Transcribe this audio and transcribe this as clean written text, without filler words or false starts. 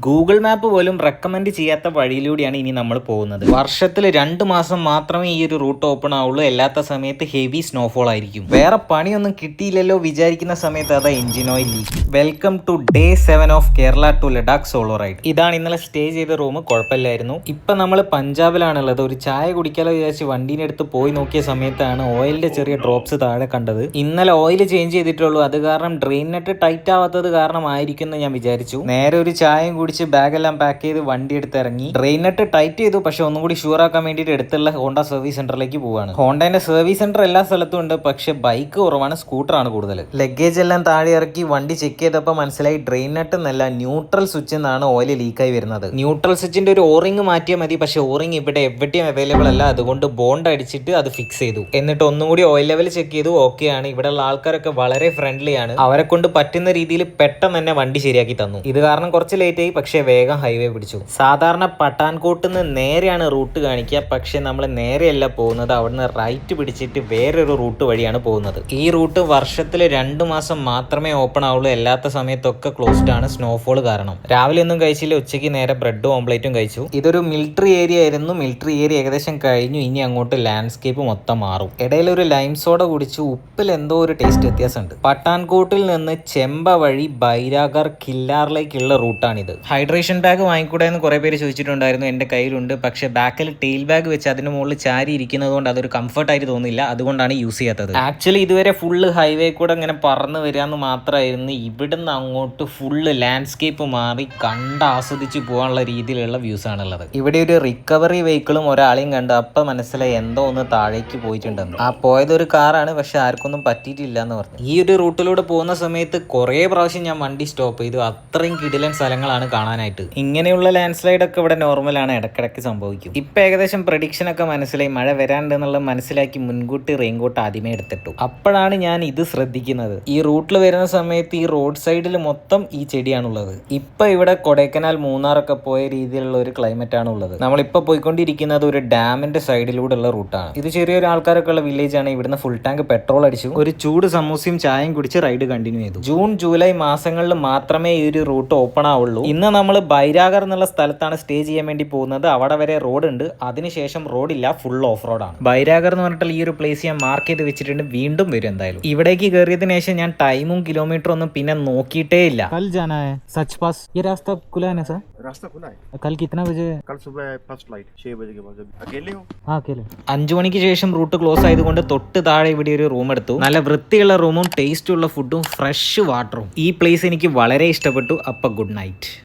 Google map പോലും recommend ചെയ്യാത്ത വഴിയിലൂടെയാണ് ഇനി നമ്മൾ പോകുന്നത്. വർഷത്തിൽ 2 മാസം മാത്രമേ ഈ ഒരു റൂട്ട് ഓപ്പൺ ആവുള്ളൂ. അല്ലാത്ത സമയത്ത് ഹെവി സ്നോഫോൾ ആയിരിക്കും. വേറെ പണിയൊന്നും കിട്ടിയില്ലല്ലോ വിചാരിക്കുന്ന സമയത്ത് അതാ engine oil leak. Welcome to day 7 of Kerala to Ladakh solo ride. ഇതാണ് ഇന്നലെ സ്റ്റേ ചെയ്ത റൂം. കുഴപ്പമില്ലായിരുന്നു. ഇപ്പൊ നമ്മൾ പഞ്ചാബിലാണുള്ളത്. ഒരു ചായ കുടിക്കാലോ വിചാരിച്ച് വണ്ടീനെ അടുത്ത് പോയി നോക്കിയ സമയത്താണ് ഓയിലിന്റെ ചെറിയ ഡ്രോപ്സ് താഴെ കണ്ടത്. ഇന്നലെ ഓയിൽ ചേഞ്ച് ചെയ്തിട്ടുള്ളൂ. അത് കാരണം ഡ്രെയിൻ നെറ്റ് ടൈറ്റ് ആവാത്തത് കാരണമായിരിക്കും എന്ന് ഞാൻ വിചാരിച്ചു. നേരെ ഒരു ചായയും കുടിച്ച് ബാഗെല്ലാം പാക്ക് ചെയ്ത് വണ്ടി എടുത്ത് ഇറങ്ങി. ഡ്രെയിൻ നെറ്റ് ടൈറ്റ് ചെയ്തു. പക്ഷെ ഒന്നും കൂടി ഷുവർ ആക്കാൻ വേണ്ടിയിട്ട് അടുത്തുള്ള ഹോണ്ട സർവീസ് സെന്ററിലേക്ക് പോവാണ്. ഹോണ്ടന്റെ സർവീസ് സെന്റർ എല്ലാ സ്ഥലത്തും ഉണ്ട്. പക്ഷെ ബൈക്ക് കുറവാണ്, സ്കൂട്ടറാണ് കൂടുതൽ. ലഗേജ് എല്ലാം താഴെ ഇറക്കി വണ്ടി ചെക്ക് ചെയ്തപ്പോൾ മനസ്സിലായി ഡ്രെയിൻ നെറ്റ് എന്നല്ല ന്യൂട്രൽ സ്വിച്ച് എന്നാണ് ഓയിൽ ലീക്കായി വരുന്നത്. ന്യൂട്രൽ സ്വിച്ചിന്റെ ഒരു ഓറിംഗ് മാറ്റിയാൽ മതി. പക്ഷെ ഓറിംഗ് ഇവിടെ എവിടെയും അവൈലബിൾ അല്ല. അതുകൊണ്ട് ബോണ്ട് അടിച്ചിട്ട് അത് ഫിക്സ് ചെയ്തു. എന്നിട്ട് ഒന്നും കൂടി ഓയിൽ ലെവൽ ചെക്ക് ചെയ്തു. ഓക്കെ ആണ്. ഇവിടെയുള്ള ആൾക്കാരൊക്കെ വളരെ ഫ്രണ്ട്ലി ആണ്. അവരെ കൊണ്ട് പറ്റുന്ന രീതിയിൽ പെട്ടെന്ന് തന്നെ വണ്ടി ശരിയാക്കി തന്നു. ഇത് കാരണം കുറച്ച് ലേറ്റ് ആയി. പക്ഷെ വേഗം ഹൈവേ പിടിച്ചു. സാധാരണ പട്ടാൻകോട്ട് നിന്ന് നേരെയാണ് റൂട്ട് കാണിക്കുക. പക്ഷെ നമ്മൾ നേരെയല്ല പോകുന്നത്. അവിടുന്ന് റൈറ്റ് പിടിച്ചിട്ട് വേറൊരു റൂട്ട് വഴിയാണ് പോകുന്നത്. ഈ റൂട്ട് വർഷത്തിൽ 2 മാസം മാത്രമേ ഓപ്പൺ ആവുള്ളൂ. അല്ലാത്ത സമയത്തൊക്കെ ക്ലോസ്ഡ് ആണ്, സ്നോഫോൾ കാരണം. രാവിലെ ഒന്നും കഴിച്ചില്ല. ഉച്ചയ്ക്ക് നേരെ ബ്രെഡും ഓംപ്ലേറ്റും കഴിച്ചു. ഇതൊരു മിലിറ്ററി ഏരിയ ആയിരുന്നു. മിലിറ്ററി ഏരിയ ഏകദേശം കഴിഞ്ഞു. ഇനി അങ്ങോട്ട് ലാൻഡ്സ്കേപ്പ് മൊത്തം മാറും. ഇടയിൽ ഒരു ലൈം സോഡ കുടിച്ചു. ഉപ്പിൽ എന്തോ ഒരു ടേസ്റ്റ് വ്യത്യാസമുണ്ട്. പട്ടാൻകോട്ടിൽ നിന്ന് ചെമ്പ വഴി ബൈരാഗർ കില്ലാറിലേക്കുള്ള റൂട്ടാണിത്. ഹൈഡ്രേഷൻ ബാഗ് വാങ്ങിക്കൂടെ എന്ന് കുറെ പേര് ചോദിച്ചിട്ടുണ്ടായിരുന്നു. എന്റെ കയ്യിലുണ്ട്. പക്ഷെ ബാക്കിൽ ടെയിൽ ബാഗ് വെച്ച് അതിന് മുകളിൽ ചാരി ഇരിക്കുന്നത് കൊണ്ട് അതൊരു കംഫർട്ടായിട്ട് തോന്നില്ല. അതുകൊണ്ടാണ് യൂസ് ചെയ്യാത്തത്. ആക്ച്വലി ഇതുവരെ ഫുള്ള് ഹൈവേ കൂടെ ഇങ്ങനെ പറന്ന് വരാമെന്ന് മാത്രമായിരുന്നു. ഇവിടുന്ന് അങ്ങോട്ട് ഫുള്ള് ലാൻഡ്സ്കേപ്പ് മാറി കണ്ട് ആസ്വദിച്ച് പോകാനുള്ള രീതിയിലുള്ള വ്യൂസ് ആണുള്ളത്. ഇവിടെ ഒരു റിക്കവറി വെഹിക്കിളും ഒരാളെയും കണ്ട് അപ്പം മനസ്സിലായി എന്തോ ഒന്ന് താഴേക്ക് പോയിട്ടുണ്ടെന്ന്. ആ പോയതൊരു കാറാണ്. പക്ഷെ ആർക്കൊന്നും പറ്റിയിട്ടില്ല എന്ന് പറഞ്ഞു. ഈ ഒരു റൂട്ടിലൂടെ പോകുന്ന സമയത്ത് കുറേ പ്രാവശ്യം ഞാൻ വണ്ടി സ്റ്റോപ്പ് ചെയ്തു. അത്രയും കിടിലൻ സ്ഥലങ്ങളാണ് കാണാനായിട്ട്. ഇങ്ങനെയുള്ള ലാൻഡ് സ്ലൈഡ് ഒക്കെ ഇവിടെ നോർമലാണ്, ഇടക്കിടക്ക് സംഭവിക്കും. ഇപ്പൊ ഏകദേശം പ്രഡിക്ഷൻ ഒക്കെ മനസ്സിലായി. മഴ വരാണ്ടെന്നുള്ളത് മനസ്സിലാക്കി മുൻകൂട്ടി റെയിൻകോട്ട് ആദ്യമേ എടുത്തിട്ടു. അപ്പോഴാണ് ഞാൻ ഇത് ശ്രദ്ധിക്കുന്നത്. ഈ റൂട്ടിൽ വരുന്ന സമയത്ത് ഈ റോഡ് സൈഡിൽ മൊത്തം ഈ ചെടിയാണുള്ളത്. ഇപ്പൊ ഇവിടെ കൊടൈക്കനാൽ മൂന്നാറൊക്കെ പോയ രീതിയിലുള്ള ഒരു ക്ലൈമറ്റ് ആണ് ഉള്ളത്. നമ്മളിപ്പോ പോയിക്കൊണ്ടിരിക്കുന്നത് ഒരു ഡാമിന്റെ സൈഡിലൂടെ ഉള്ള റൂട്ടാണ്. ഇത് ചെറിയൊരു ആൾക്കാരൊക്കെ ഉള്ള വില്ലേജ് ആണ്. ഇവിടുന്ന് ഫുൾ ടാങ്ക് പെട്രോൾ അടിച്ചു. ഒരു ചൂട് സമൂസയും ചായയും കുടിച്ച് റൈഡ് കണ്ടിന്യൂ ചെയ്തു. ജൂൺ ജൂലൈ മാസങ്ങളിൽ മാത്രമേ ഈ ഒരു റൂട്ട് ഓപ്പൺ ആവുള്ളൂ. ഇന്ന് നമ്മൾ ബൈരാഗർ എന്നുള്ള സ്ഥലത്താണ് സ്റ്റേ ചെയ്യാൻ വേണ്ടി പോകുന്നത്. അവിടെ വരെ റോഡ് ഉണ്ട്. അതിനുശേഷം റോഡില്ല, ഫുൾ ഓഫ് റോഡാണ്. ബൈരാഗർ എന്ന് പറഞ്ഞിട്ടുള്ള ഈ ഒരു പ്ലേസ് ഞാൻ മാർക്ക് ചെയ്ത് വെച്ചിട്ടുണ്ട്. വീണ്ടും വരും എന്തായാലും. ഇവിടേക്ക് കയറിയതിനു ശേഷം ഞാൻ ടൈമും കിലോമീറ്ററും ഒന്നും പിന്നെ നോക്കിയിട്ടേ ഇല്ല. കൽ ജാനാ ഹൈ സച്ച് പാസ്. ये रास्ता खुला है ना सर? रास्ता खुला है. कल कितना बजे? कल सुबह फर्स्ट फ्लाइट 6 बजे के बाद. अकेले हो? हाँ अकेले. 5 മണിക്ക് ശേഷം റൂട്ട് ക്ലോസ് ആയതുകൊണ്ട് തൊട്ട് താഴെ ഇവിടെ ഒരു റൂം എടുത്തു. നല്ല വൃത്തിയുള്ള റൂമും ടേസ്റ്റ് ഉള്ള ഫുഡും ഫ്രഷ് വാട്ടറും. ഈ പ്ലേസ് എനിക്ക് വളരെ ഇഷ്ടപ്പെട്ടു. അപ്പൊ ഗുഡ് നൈറ്റ്.